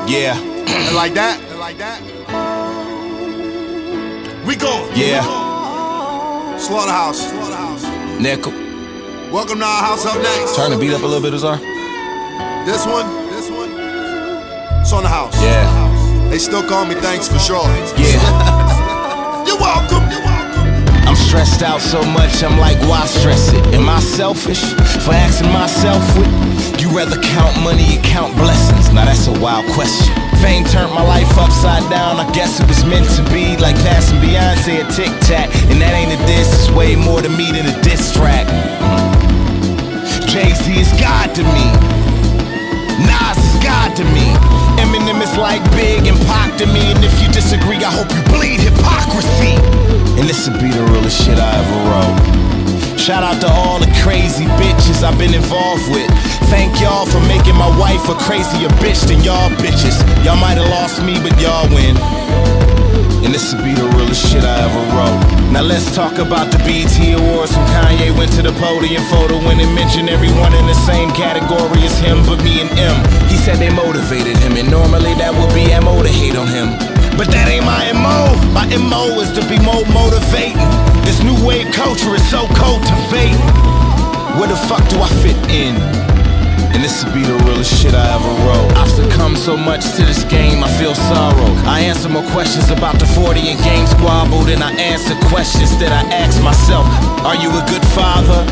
Yeah. Like that? Like that? We going. Yeah. Slaughterhouse. Nickel. Welcome to our house. Up next. Turn the beat up a little bit, Azar. This one. It's on the house. Yeah. They still call me thanks for sure. Yeah. You're welcome. I'm stressed out so much, I'm like, why stress it? Am I selfish for asking myself what? You rather count money or count blessings? Now that's a wild question. Fame turned my life upside down, I guess it was meant to be. Like passing Beyonce a Tic Tac, and that ain't a diss, it's way more to me than a diss track. Jay-Z is God to me, Nas is God to me, Eminem is like Big and Pac to me. And if you disagree, I hope you bleed hypocrisy. And this'll be the realest shit I ever wrote. Shout out to all the crazy bitches I've been involved with. Thank y'all for making my wife a crazier bitch than y'all bitches. Y'all might have lost me, but y'all win. And this'll be the realest shit I ever wrote. Now let's talk about the BET Awards when Kanye went to the podium photo when it mentioned everyone in the same category as him but me and M. He said they motivated him, and normally that would be MO to hate on him. But that ain't my MO. My MO is to be more motivating. This new wave culture is so cultivating. Where the fuck do I fit in? And this'll be the realest shit I ever wrote. I've succumbed so much to this game, I feel sorrow. I answer more questions about the 40 and game squabble than I answer questions that I ask myself. Are you a good father?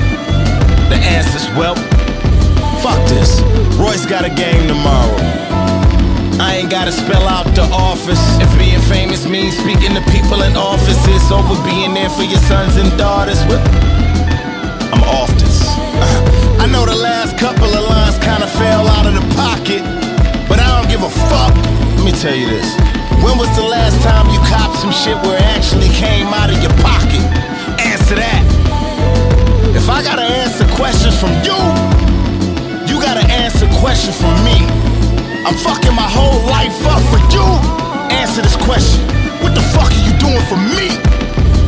The answer's well, fuck this. Roy's got a game tomorrow. I ain't gotta spell out the office. If being famous means speaking to people in offices over being there for your sons and daughters, well, I'm off this. I know the last couple of lines kinda fell out of the pocket, but I don't give a fuck. Let me tell you this. When was the last time you copped some shit where it actually came out of your pocket? Answer that. If I gotta answer questions from you, you gotta answer questions from me. I'm fucking my whole life up for you. Answer this question. What the fuck are you doing for me?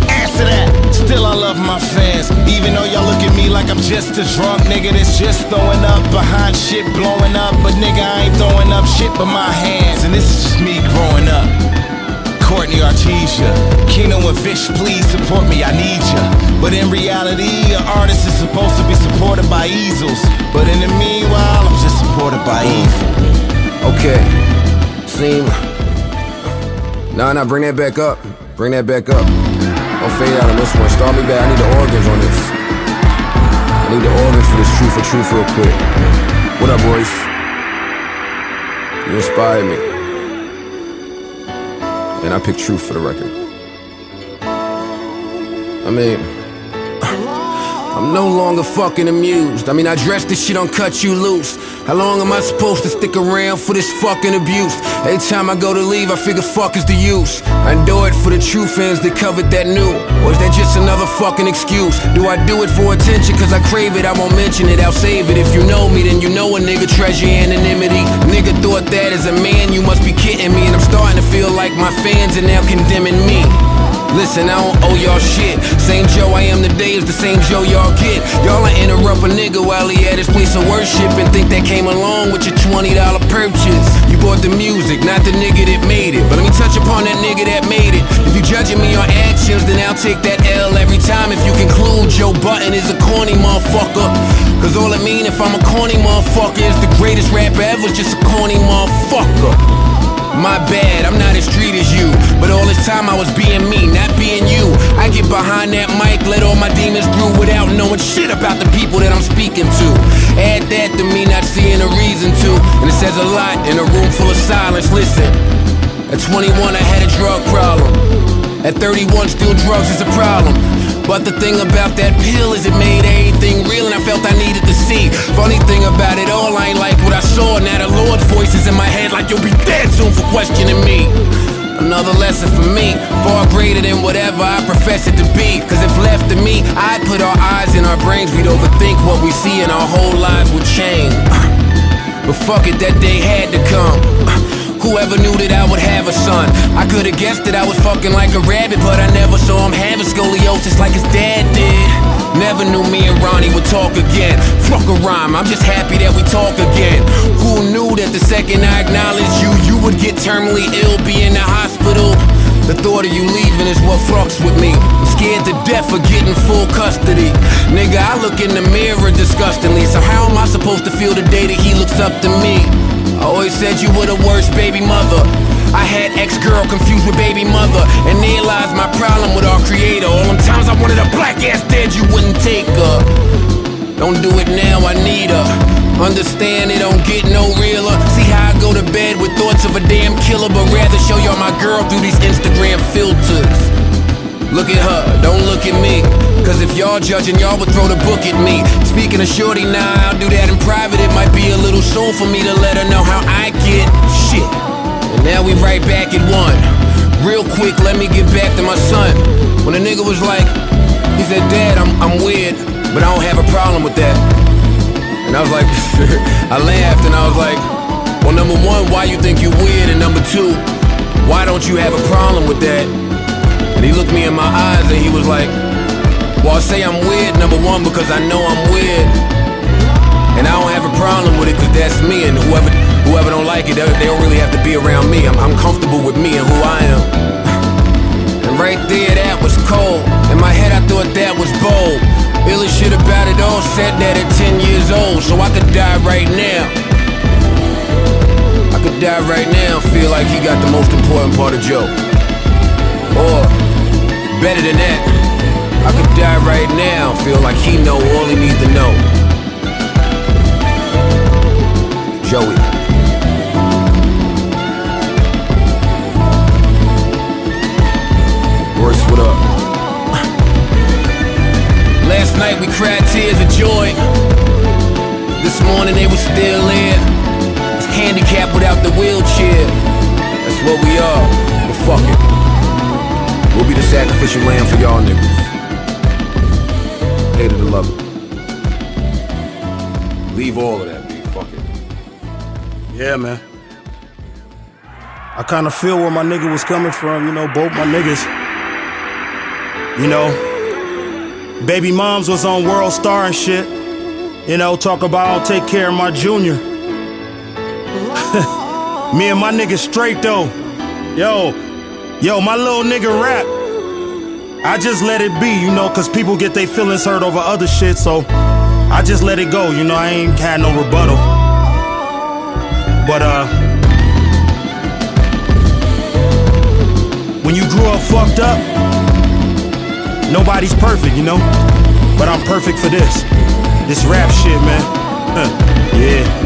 Answer that. Still I love my fans, even though y'all look at me like I'm just a drunk nigga that's just throwing up behind shit blowing up. But nigga, I ain't throwing up shit but my hands, and this is just me growing up. Courtney Artesia, Keno and Fish, please support me, I need ya. But in reality, an artist is supposed to be supported by easels. But in the meanwhile, I'm just supported by evil. Okay, seem. Nah, bring that back up. Bring that back up. Don't fade out on this one. Start me back. I need the organs on this. I need the organs for this truth real quick. What up, boys? You inspired me. And I picked truth for the record. I mean, I'm no longer fucking amused. I mean, I dress this shit on Cut You Loose. How long am I supposed to stick around for this fucking abuse? Every time I go to leave, I figure fuck is the use. I do it for the true fans that covered that new. Or is that just another fucking excuse? Do I do it for attention cause I crave it? I won't mention it, I'll save it. If you know me, then you know a nigga treasure anonymity. Nigga thought that as a man, you must be kidding me. And I'm starting to feel like my fans are now condemning me. Listen, I don't owe y'all shit. Same Joe I am today is the same Joe y'all get. Y'all interrupt a nigga while he at his place of worship and think that came along with your $20 purchase. You bought the music, not the nigga that made it. But let me touch upon that nigga that made it. If you judging me on actions, then I'll take that L every time. If you conclude Joe Button is a corny motherfucker, cause all it mean if I'm a corny motherfucker is the greatest rapper ever, just a corny motherfucker. My bad, I'm not as street as you, but all this time I was being me, not being you. I get behind that mic, let all my demons through without knowing shit about the people that I'm speaking to. Add that to me not seeing a reason to, and it says a lot in a room full of silence. Listen, at 21 I had a drug problem. At 31 still drugs is a problem. But the thing about that pill is it made everything real, and I felt I needed to see. Funny thing about it all, I ain't like what I saw. Now the Lord's voice is in my head like you'll be dead soon for questioning me. Another lesson for me, far greater than whatever I profess it to be. Cause if left to me, I'd put our eyes in our brains. We'd overthink what we see and our whole lives would change. But fuck it, that day had to come. Whoever knew that I would have a son? I could've guessed that I was fucking like a rabbit, but I never saw him having scoliosis like his dad did. Never knew me and Ronnie would talk again. Fuck a rhyme, I'm just happy that we talk again. Who knew that the second I acknowledged you, you would get terminally ill, be in the hospital? The thought of you leaving is what fucks with me. I'm scared to death of getting full custody. Nigga, I look in the mirror disgustingly. So how am I supposed to feel the day that he looks up to me? I always said you were the worst baby mother. I had ex-girl confused with baby mother, and there lies my problem with our creator. All them times I wanted a black ass dead, you wouldn't take her. Don't do it now, I need her. Understand it don't get no realer. See how I go to bed with thoughts of a damn killer, but rather show y'all my girl through these Instagram filters. Look at her, don't look at me. Cause if y'all judging, y'all would throw the book at me. Speaking of shorty, nah, I'll do that in private. It might be a little soon for me to let her know how I get shit. And now we right back at one. Real quick, let me get back to my son. When a nigga was like, he said, Dad, I'm weird, but I don't have a problem with that. And I was like, I laughed and I was like, well, number one, why you think you weird? And number two, why don't you have a problem with that? And he looked me in my eyes and he was like, well, I say I'm weird, number one, because I know I'm weird. And I don't have a problem with it, cause that's me. And whoever don't like it, they don't really have to be around me. I'm comfortable with me and who I am. And right there, that was cold. In my head, I thought that was bold. Illest shit about it all, said that at 10 years old. So I could die right now. I could die right now, feel like he got the most important part of Joe. Or, better than that, I could die right now, feel like he know all he needs to know. Joey. Royce, what up? Last night we cried tears of joy. This morning they were still there. It's handicapped without the wheelchair. That's what we are, but fuck it. We'll be the sacrificial lamb for y'all niggas. Hated to love it. Leave all of that, B. Fuck it. Yeah, man. I kinda feel where my nigga was coming from, you know, both my niggas. You know, baby moms was on World Star and shit. You know, talk about I'll take care of my junior. Me and my nigga straight though. Yo, my little nigga rap. I just let it be, you know, cause people get their feelings hurt over other shit, so I just let it go, you know, I ain't had no rebuttal. But when you grew up fucked up, nobody's perfect, you know? But I'm perfect for this rap shit, man. Yeah.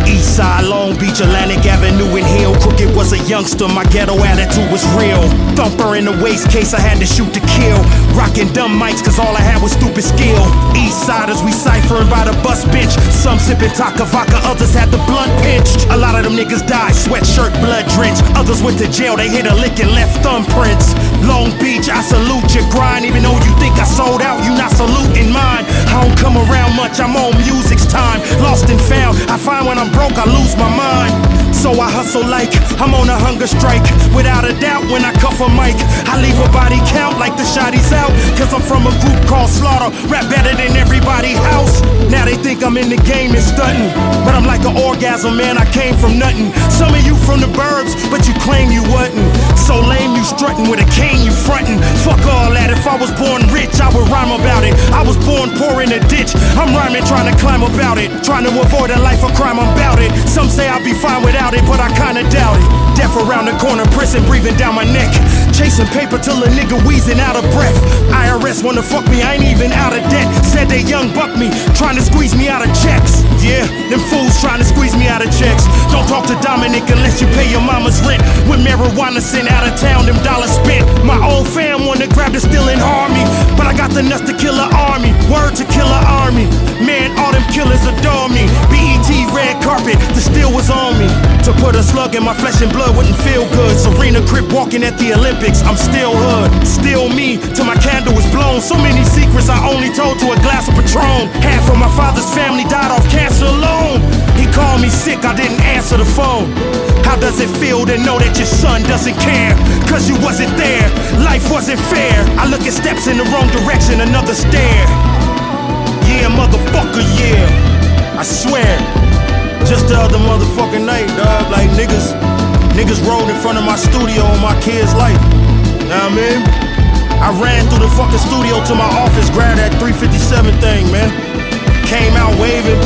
Eastside, Long Beach, Atlantic Avenue and Hill. Crooked was a youngster, my ghetto attitude was real. Thumper in the waist case, I had to shoot to kill. Rocking dumb mics, cause all I had was stupid skill. Eastsiders, we ciphering by the bus bench. Some sipping taka vodka, others had the blunt pinched. A lot of them niggas died, sweatshirt, blood drenched. Others went to jail, they hit a lick and left thumbprints. Long Beach, I salute your grind. Even though you think I sold out, you not saluting mine. I don't come around much, I'm on music's time. Lost and found, I find when I'm broke, I lose my mind. So I hustle like I'm on a hunger strike. Without a doubt, when I cuff a mic, I leave a body count like the shotties out. Cause I'm from a group called Slaughter, rap better than everybody house. Now they think I'm in the game and stunting, but I'm like an orgasm, man, I came from nothing. Some of you from the burbs, but you claim you wasn't. So lame, you strutting with a cane, you frontin'. Fuck all that, if I was born rich, I would rhyme about it. I was born poor in a ditch, I'm rhyming trying to climb about it. Trying to avoid a life of crime, I'm bout it. Some say I'll be fine without it, but I kinda doubt it. Death around the corner, prison breathing down my neck. Chasing paper till a nigga wheezing out of breath. IRS wanna fuck me, I ain't even out of debt. Said they young buck me, trying to squeeze me out of checks. Yeah, them fools trying to squeeze me out of checks. Don't talk to Dominic unless you pay your mama's rent. When marijuana sent out of town, them dollars spent. My old fam wanna grab the still and harm me, but I got the nuts to kill an army. Word to kill an army. Man, all them killers adore me. BET red carpet, the steel was on me. To put a slug in my flesh and blood wouldn't feel good. Serena Crip walking at the Olympics, I'm still hood. Still me, till my candle was blown. So many secrets I only told to a glass of Patron. Half of my father's family died off cancer alone. He called me sick, I didn't answer the phone. How does it feel to know that your son doesn't care? Cause you wasn't there, life wasn't fair. I look at steps in the wrong direction, another stare. a motherfucker, yeah. I swear. Just the other motherfucking night, dog. Like niggas rolled in front of my studio on my kid's life. Know what I mean? I ran through the fucking studio to my office, grabbed that 357 thing, man. Came out waving.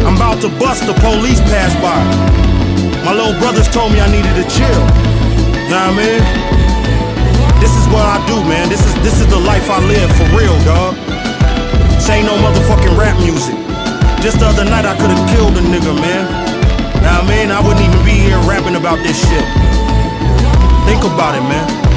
I'm about to bust, the police passed by. My little brothers told me I needed to chill. Know what I mean? This is what I do, man. This is the life I live, for real, dog. This ain't no motherfucking rap music. Just the other night I could've killed a nigga, man. Know what I mean? I wouldn't even be here rapping about this shit. Think about it, man.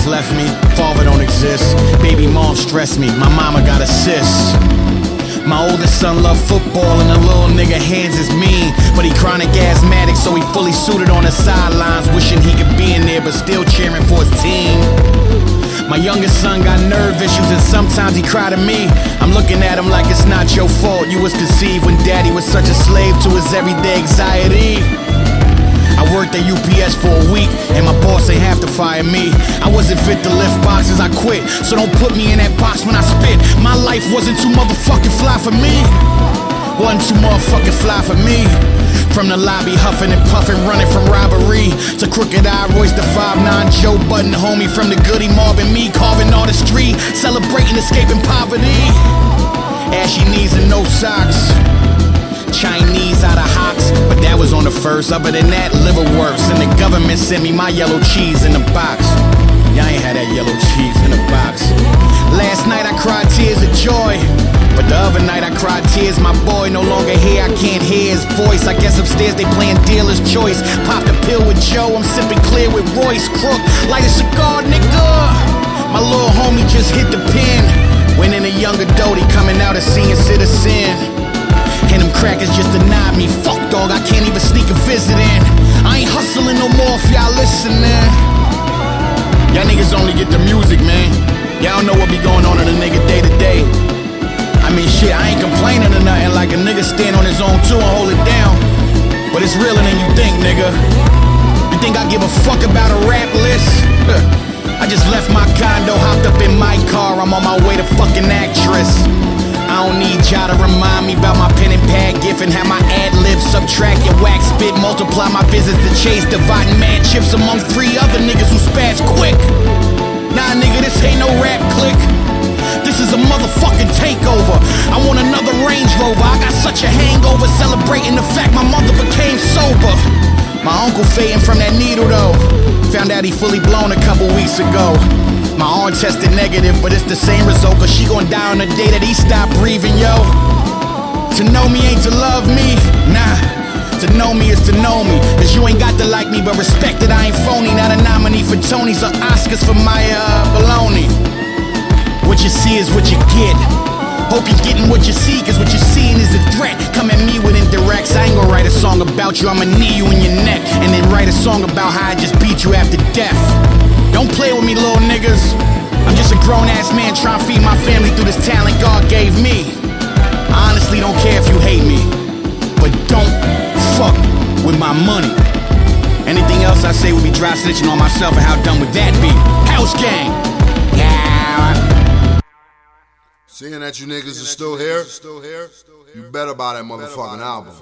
Left me, father don't exist. Baby mom stressed me, my mama got a sis. My oldest son love football and the little nigga hands is mean, but he chronic asthmatic, so he fully suited on the sidelines, wishing he could be in there but still cheering for his team. My youngest son got nerve issues and sometimes he cry to me. I'm looking at him like it's not your fault. You was conceived when daddy was such a slave to his everyday anxiety. I worked at UPS for a week, and my boss ain't have to fire me. I wasn't fit to lift boxes, I quit. So don't put me in that box when I spit. My life wasn't too motherfucking fly for me. Wasn't too motherfucking fly for me. From the lobby, huffing and puffing, running from robbery, to Crooked Eye, Royce the 5'9", Joe Budden, homie from the Goody Mob, and me carving artistry, celebrating escaping poverty. Ashy knees and no socks. Chinese out of Hawks, but that was on the first. Other than that, liverwurst, and the government sent me my yellow cheese in a box. Y'all ain't had that yellow cheese in a box. Last night I cried tears of joy, but the other night I cried tears. My boy no longer here, I can't hear his voice. I guess upstairs they playing dealer's choice. Popped a pill with Joe, I'm sipping clear with Royce. Crook, light a cigar, nigga. My little homie just hit the pin. Went in a younger Doty, coming out a senior citizen. And them crackers just denied me. Fuck dog, I can't even sneak a visit in. I ain't hustling no more if y'all listening. Y'all niggas only get the music, man. Y'all don't know what be going on in a nigga day to day. I mean shit, I ain't complaining or nothing. Like a nigga stand on his own too and hold it down. But it's realer than you think, nigga. You think I give a fuck about a rap list? I just left my condo, hopped up in my car. I'm on my way to fucking actress. I don't need y'all to remind me about my pen and pad gift and have my ad-libs subtract your wax spit, multiply my visits to chase, dividing mad chips among 3 other niggas who spaz quick. Nah, nigga, this ain't no rap click. This is a motherfucking takeover. I want another Range Rover. I got such a hangover celebrating the fact my mother became sober. My uncle fading from that needle though. Found out he fully blown a couple weeks ago. My arm tested negative, but it's the same result, cause she gon' die on the day that he stop breathing, yo. To know me ain't to love me, nah. To know me is to know me, cause you ain't got to like me, but respect that I ain't phony. Not a nominee for Tonys or Oscars for my baloney. What you see is what you get. Hope you're getting what you see, cause what you're seeing is a threat. Come at me with indirects, I ain't gon' write a song about you, I'ma knee you in your neck, and then write a song about how I just beat you after death. Don't play with me, little niggas. I'm just a grown-ass man trying to feed my family through this talent God gave me. I honestly don't care if you hate me, but don't fuck with my money. Anything else I say would be dry snitching on myself, and how dumb would that be? House gang! Yeah. Seeing that you niggas are still here, you better buy that motherfucking album.